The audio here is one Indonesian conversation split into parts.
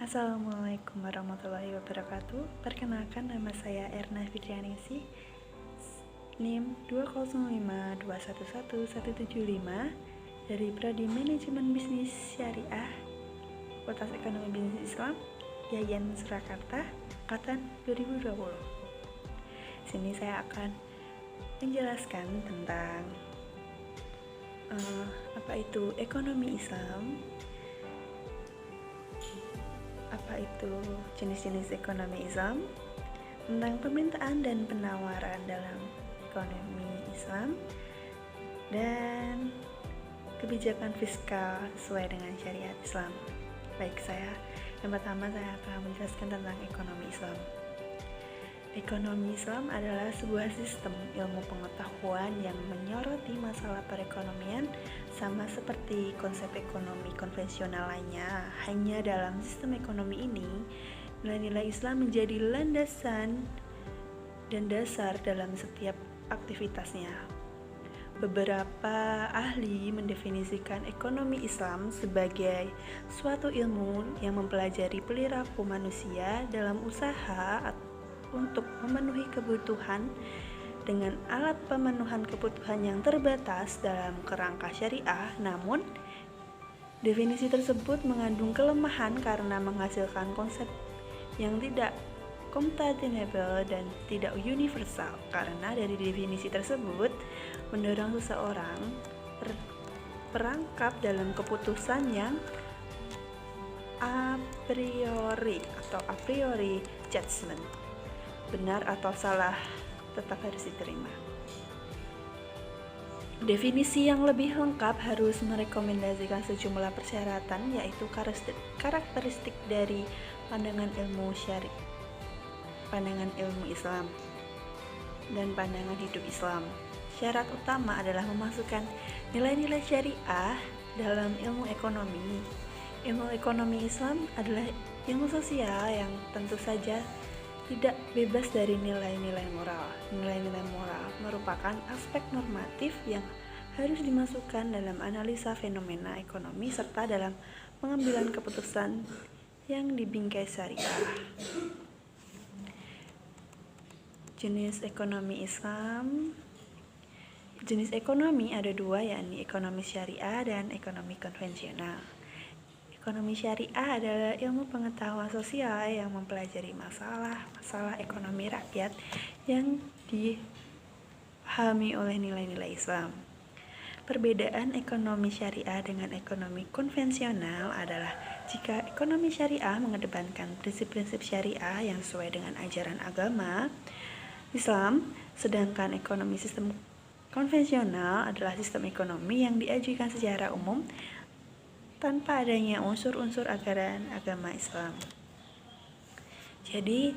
Assalamualaikum warahmatullahi wabarakatuh. Perkenalkan, nama saya Erna Fitrianingsih, NIM 205211175 dari Prodi Manajemen Bisnis Syariah, Fakultas Ekonomi Bisnis Islam, Yayan Surakarta, angkatan 2020. Sini saya akan menjelaskan tentang apa itu ekonomi Islam, apa itu jenis-jenis ekonomi Islam, tentang permintaan dan penawaran dalam ekonomi Islam, dan kebijakan fiskal sesuai dengan syariat Islam. Baik, yang pertama saya akan menjelaskan tentang ekonomi Islam. Ekonomi Islam adalah sebuah sistem ilmu pengetahuan yang menyoroti masalah perekonomian sama seperti konsep ekonomi konvensional lainnya. Hanya dalam sistem ekonomi ini, nilai-nilai Islam menjadi landasan dan dasar dalam setiap aktivitasnya. Beberapa ahli mendefinisikan ekonomi Islam sebagai suatu ilmu yang mempelajari perilaku manusia dalam usaha untuk memenuhi kebutuhan dengan alat pemenuhan kebutuhan yang terbatas dalam kerangka syariah. Namun, definisi tersebut mengandung kelemahan karena menghasilkan konsep yang tidak kompatibel dan tidak universal, karena dari definisi tersebut mendorong seseorang perangkap dalam keputusan yang a priori judgment, benar atau salah tetap harus diterima. Definisi yang lebih lengkap harus merekomendasikan sejumlah persyaratan, yaitu karakteristik dari pandangan ilmu Islam dan pandangan hidup Islam. Syarat utama adalah memasukkan nilai-nilai syariah dalam ilmu ekonomi. Ilmu ekonomi Islam adalah ilmu sosial yang tentu saja tidak bebas dari nilai-nilai moral. Nilai-nilai moral merupakan aspek normatif yang harus dimasukkan dalam analisa fenomena ekonomi serta dalam pengambilan keputusan yang dibingkai syariah. Jenis ekonomi Islam. Jenis ekonomi ada dua, yakni ekonomi syariah dan ekonomi konvensional. Ekonomi syariah adalah ilmu pengetahuan sosial yang mempelajari masalah ekonomi rakyat yang dipahami oleh nilai-nilai Islam. Perbedaan ekonomi syariah dengan ekonomi konvensional adalah jika ekonomi syariah mengedepankan prinsip-prinsip syariah yang sesuai dengan ajaran agama Islam, sedangkan ekonomi sistem konvensional adalah sistem ekonomi yang diajukan secara umum tanpa adanya unsur-unsur ajaran agama Islam. Jadi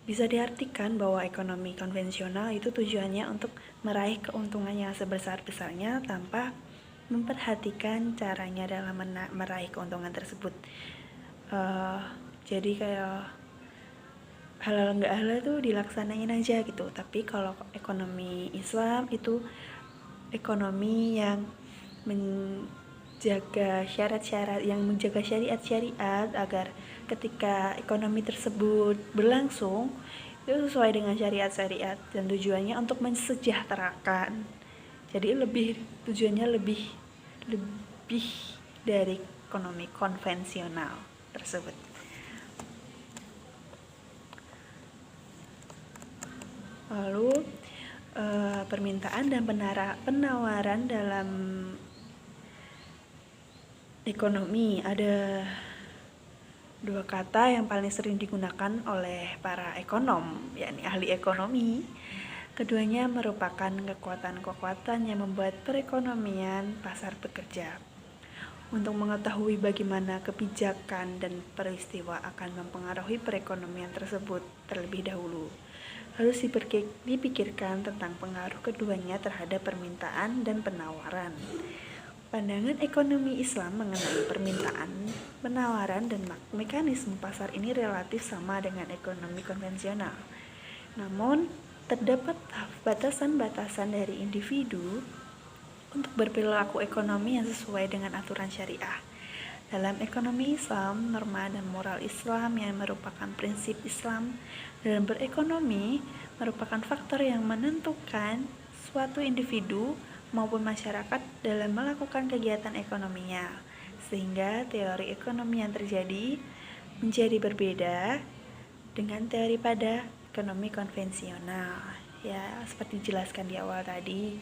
bisa diartikan bahwa ekonomi konvensional itu tujuannya untuk meraih keuntungan yang sebesar-besarnya tanpa memperhatikan caranya dalam meraih keuntungan tersebut. Jadi kayak halal nggak halal tuh dilaksanain aja gitu. Tapi kalau ekonomi Islam itu ekonomi yang menjaga syariat agar ketika ekonomi tersebut berlangsung itu sesuai dengan syariat dan tujuannya untuk mensejahterakan. Jadi tujuannya lebih dari ekonomi konvensional tersebut. Lalu permintaan dan penawaran dalam ekonomi, ada dua kata yang paling sering digunakan oleh para ekonom, yakni ahli ekonomi. Keduanya merupakan kekuatan-kekuatan yang membuat perekonomian pasar bekerja. Untuk mengetahui bagaimana kebijakan dan peristiwa akan mempengaruhi perekonomian tersebut terlebih dahulu, harus dipikirkan tentang pengaruh keduanya terhadap permintaan dan penawaran. Pandangan ekonomi Islam mengenai permintaan, penawaran, dan mekanisme pasar ini relatif sama dengan ekonomi konvensional. Namun, terdapat batasan-batasan dari individu untuk berperilaku ekonomi yang sesuai dengan aturan syariah. Dalam ekonomi Islam, norma dan moral Islam yang merupakan prinsip Islam dalam berekonomi merupakan faktor yang menentukan suatu individu maupun masyarakat dalam melakukan kegiatan ekonominya, sehingga teori ekonomi yang terjadi menjadi berbeda dengan teori pada ekonomi konvensional. Ya, seperti dijelaskan di awal tadi,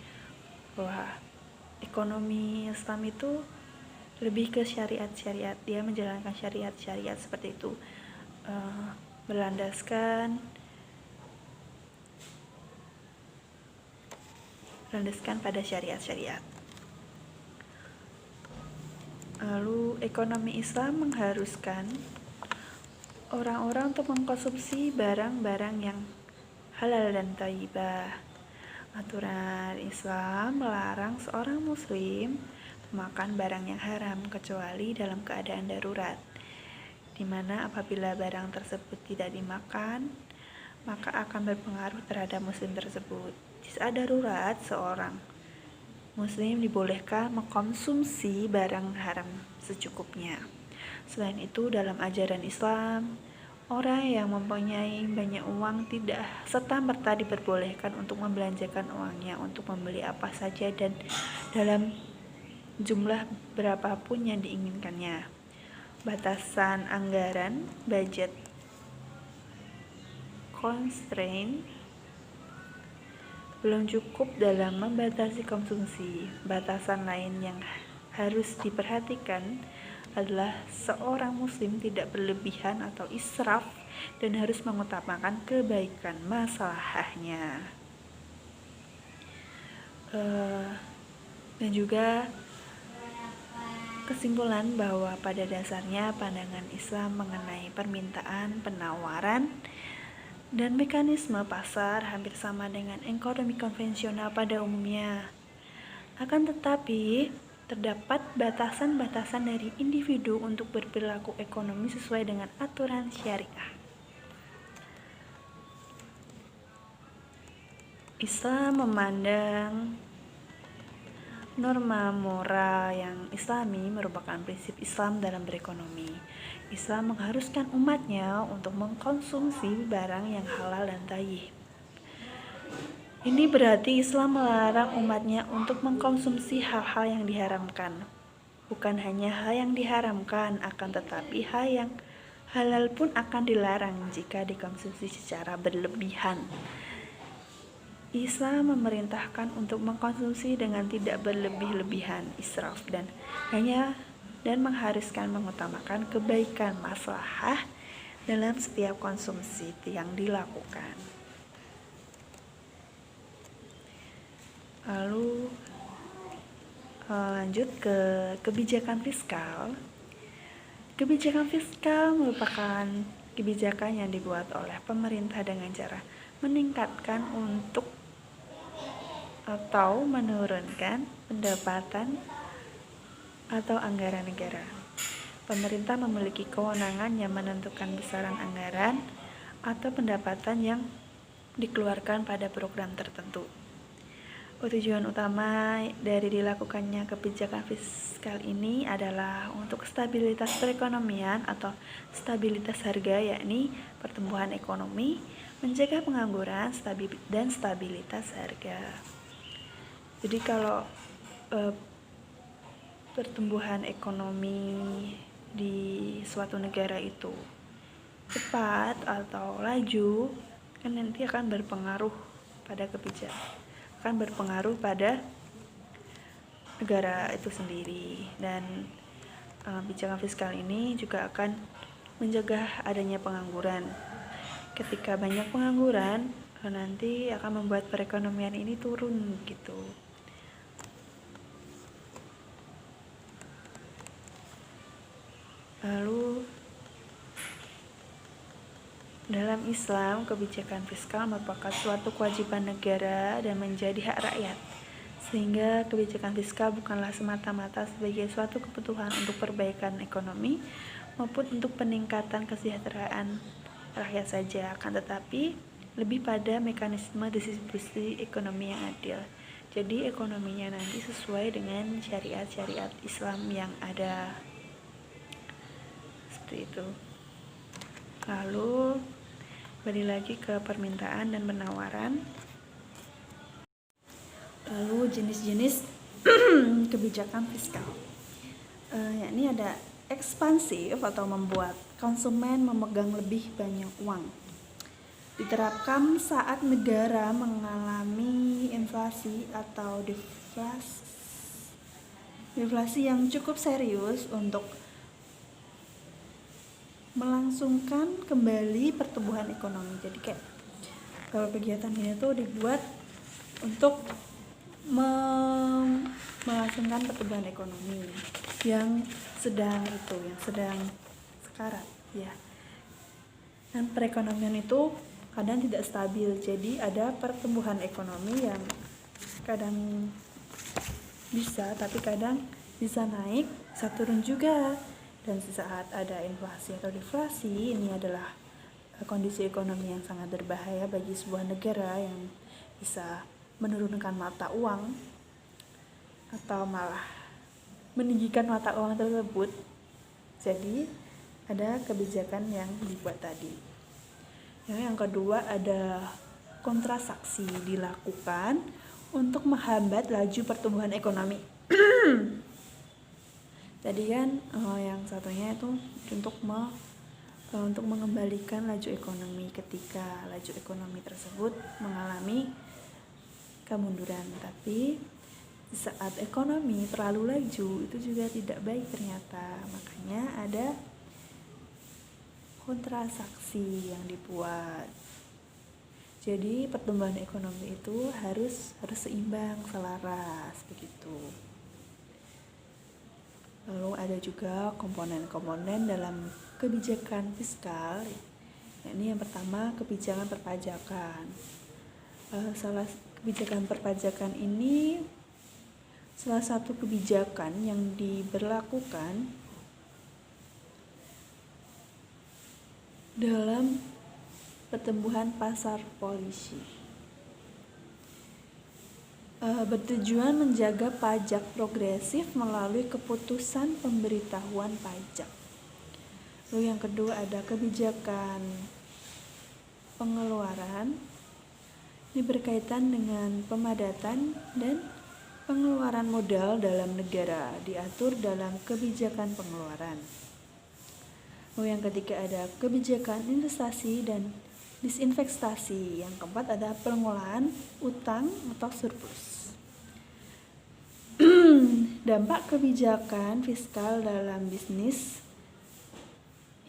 bahwa ekonomi Islam itu lebih ke syariat-syariat, dia menjalankan syariat-syariat seperti itu, berlandaskan pada syariat-syariat. Lalu ekonomi Islam mengharuskan orang-orang untuk mengkonsumsi barang-barang yang halal dan thayyibah. Aturan Islam melarang seorang muslim makan barang yang haram kecuali dalam keadaan darurat, di mana apabila barang tersebut tidak dimakan, maka akan berpengaruh terhadap muslim tersebut. Di saat darurat, seorang muslim dibolehkan mengkonsumsi barang haram secukupnya. Selain itu, dalam ajaran Islam, orang yang mempunyai banyak uang tidak serta-merta diperbolehkan untuk membelanjakan uangnya untuk membeli apa saja dan dalam jumlah berapapun yang diinginkannya. Batasan anggaran, budget constraint, belum cukup dalam membatasi konsumsi. Batasan lain yang harus diperhatikan adalah seorang muslim tidak berlebihan atau israf dan harus mengutamakan kebaikan maslahahnya. Dan juga kesimpulan bahwa pada dasarnya pandangan Islam mengenai permintaan, penawaran, dan mekanisme pasar hampir sama dengan ekonomi konvensional pada umumnya. Akan tetapi, terdapat batasan-batasan dari individu untuk berperilaku ekonomi sesuai dengan aturan syariah. Islam memandang norma moral yang islami merupakan prinsip Islam dalam berekonomi. Islam mengharuskan umatnya untuk mengkonsumsi barang yang halal dan thayyib. Ini berarti Islam melarang umatnya untuk mengkonsumsi hal-hal yang diharamkan. Bukan hanya hal yang diharamkan, akan tetapi hal yang halal pun akan dilarang jika dikonsumsi secara berlebihan. Islam memerintahkan untuk mengkonsumsi dengan tidak berlebih-lebihan, israf, dan mengharuskan mengutamakan kebaikan maslahah dalam setiap konsumsi yang dilakukan. Lalu lanjut ke kebijakan fiskal. Kebijakan fiskal merupakan kebijakan yang dibuat oleh pemerintah dengan cara meningkatkan atau menurunkan pendapatan atau anggaran negara. Pemerintah memiliki kewenangan yang menentukan besaran anggaran atau pendapatan yang dikeluarkan pada program tertentu. Tujuan utama dari dilakukannya kebijakan fiskal ini adalah untuk stabilitas perekonomian atau stabilitas harga, yakni pertumbuhan ekonomi, menjaga pengangguran, dan stabilitas harga. Jadi kalau pertumbuhan ekonomi di suatu negara itu cepat atau laju, kan nanti akan berpengaruh pada negara itu sendiri. Dan kebijakan fiskal ini juga akan mencegah adanya pengangguran. Ketika banyak pengangguran, nanti akan membuat perekonomian ini turun gitu. Lalu dalam Islam, kebijakan fiskal merupakan suatu kewajiban negara dan menjadi hak rakyat, sehingga kebijakan fiskal bukanlah semata-mata sebagai suatu kebutuhan untuk perbaikan ekonomi maupun untuk peningkatan kesejahteraan rakyat saja, akan tetapi lebih pada mekanisme distribusi ekonomi yang adil. Jadi ekonominya nanti sesuai dengan syariat-syariat Islam yang ada. seperti itu. Lalu kembali lagi ke permintaan dan penawaran. Lalu jenis-jenis kebijakan fiskal, yakni ada ekspansif atau membuat konsumen memegang lebih banyak uang. Diterapkan saat negara mengalami inflasi atau deflasi yang cukup serius untuk melangsungkan kembali pertumbuhan ekonomi. Jadi kayak kalau kegiatan ini tuh dibuat untuk melangsungkan pertumbuhan ekonomi yang sedang sekarat ya. Dan perekonomian itu kadang tidak stabil, jadi ada pertumbuhan ekonomi yang kadang bisa, tapi kadang bisa naik, bisa turun juga. Dan saat ada inflasi atau deflasi, ini adalah kondisi ekonomi yang sangat berbahaya bagi sebuah negara yang bisa menurunkan mata uang atau malah meninggikan mata uang tersebut. Jadi ada kebijakan yang dibuat tadi. Yang kedua ada kontrasaksi dilakukan untuk menghambat laju pertumbuhan ekonomi. Tadi kan yang satunya itu untuk mengembalikan laju ekonomi ketika laju ekonomi tersebut mengalami kemunduran. Tapi saat ekonomi terlalu laju itu juga tidak baik ternyata. Makanya ada kontrasaksi yang dibuat. Jadi pertumbuhan ekonomi itu harus seimbang, selaras begitu. Lalu ada juga komponen-komponen dalam kebijakan fiskal. Ini yang pertama kebijakan perpajakan. Kebijakan perpajakan ini salah satu kebijakan yang diberlakukan dalam pertumbuhan pasar polisi. Bertujuan menjaga pajak progresif melalui keputusan pemberitahuan pajak. Lalu yang kedua ada kebijakan pengeluaran. Ini berkaitan dengan pemadatan dan pengeluaran modal dalam negara, diatur dalam kebijakan pengeluaran. Lalu yang ketiga ada kebijakan investasi dan disinvestasi. Yang keempat ada pengolahan utang atau surplus. Dampak kebijakan fiskal dalam bisnis,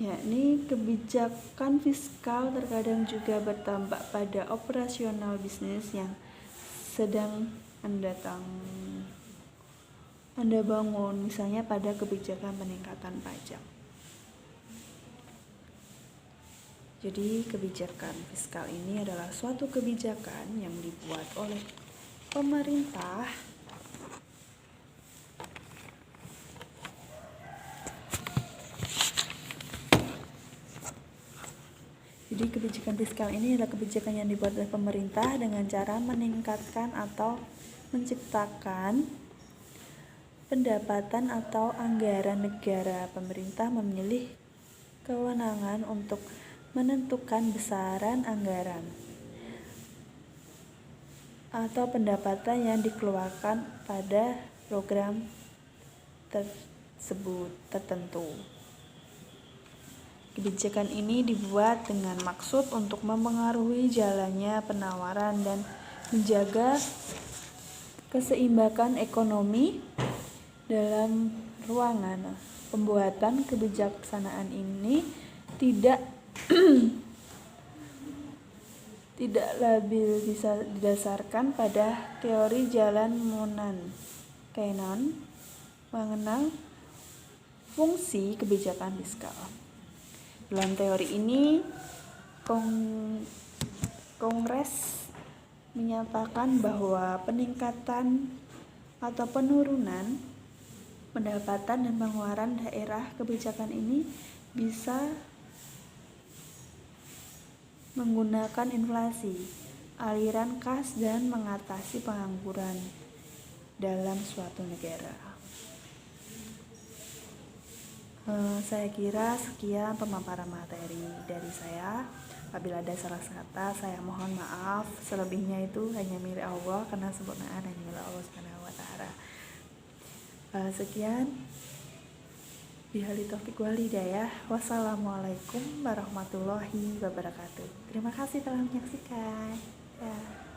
yakni kebijakan fiskal terkadang juga berdampak pada operasional bisnis yang sedang Anda bangun, misalnya pada kebijakan peningkatan pajak. Jadi kebijakan fiskal ini adalah suatu kebijakan yang dibuat oleh pemerintah Jadi kebijakan fiskal ini adalah kebijakan yang dibuat oleh pemerintah dengan cara meningkatkan atau menciptakan pendapatan atau anggaran negara. Pemerintah memilih kewenangan untuk menentukan besaran anggaran atau pendapatan yang dikeluarkan pada program tersebut tertentu. Kebijakan ini dibuat dengan maksud untuk mempengaruhi jalannya penawaran dan menjaga keseimbangan ekonomi dalam ruangan. Pembuatan kebijaksanaan ini tidak labil bisa didasarkan pada teori jalan Keynes mengenal fungsi kebijakan fiskal. Dalam teori ini, Kongres menyatakan bahwa peningkatan atau penurunan pendapatan dan pengeluaran daerah kebijakan ini bisa menggunakan inflasi, aliran kas, dan mengatasi pengangguran dalam suatu negara. Saya kira sekian pemaparan materi dari saya. Apabila ada salah kata, saya mohon maaf. Selebihnya itu hanya milik Allah, karena sempurnaan hanya milik Allah Subhanahu wa taala. Sekian. Billahi taufiq wal hidayah. Wassalamualaikum warahmatullahi wabarakatuh. Terima kasih telah menyaksikan. Ya.